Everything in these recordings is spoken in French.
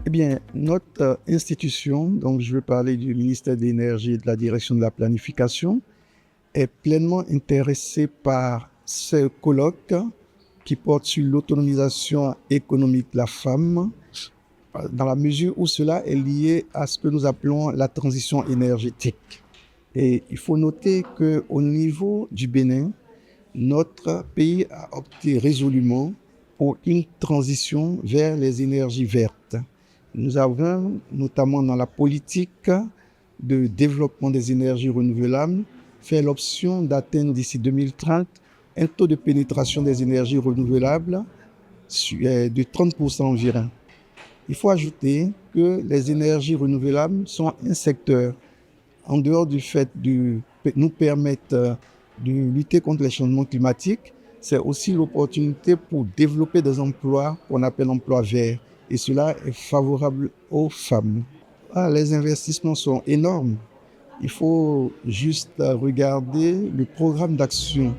Eh bien, notre institution, donc je veux parler du ministère de l'Énergie et de la Direction de la Planification, est pleinement intéressée par ce colloque qui porte sur l'autonomisation économique de la femme, dans la mesure où cela est lié à ce que nous appelons la transition énergétique. Et il faut noter qu'au niveau du Bénin, notre pays a opté résolument pour une transition vers les énergies vertes. Nous avons, notamment dans la politique de développement des énergies renouvelables, fait l'option d'atteindre d'ici 2030 un taux de pénétration des énergies renouvelables de 30% environ. Il faut ajouter que les énergies renouvelables sont un secteur, en dehors du fait de nous permettre de lutter contre les changements climatiques, c'est aussi l'opportunité pour développer des emplois qu'on appelle emplois verts. Et cela est favorable aux femmes. Les investissements sont énormes. Il faut juste regarder le programme d'action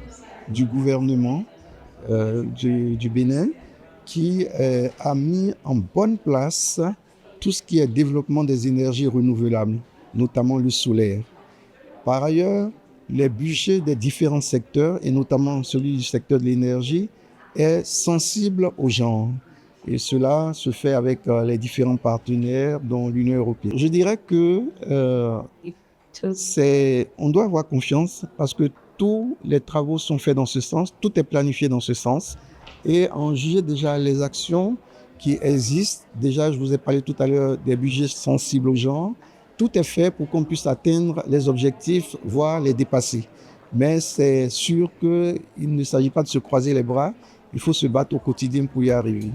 du gouvernement du Bénin qui a mis en bonne place tout ce qui est développement des énergies renouvelables, notamment le solaire. Par ailleurs, les budgets des différents secteurs, et notamment celui du secteur de l'énergie, est sensible au genre. Et cela se fait avec les différents partenaires, dont l'Union européenne. Je dirais que on doit avoir confiance parce que tous les travaux sont faits dans ce sens, tout est planifié dans ce sens. Et en juger déjà les actions qui existent, déjà je vous ai parlé tout à l'heure des budgets sensibles au genre, tout est fait pour qu'on puisse atteindre les objectifs, voire les dépasser. Mais c'est sûr qu'il ne s'agit pas de se croiser les bras, il faut se battre au quotidien pour y arriver.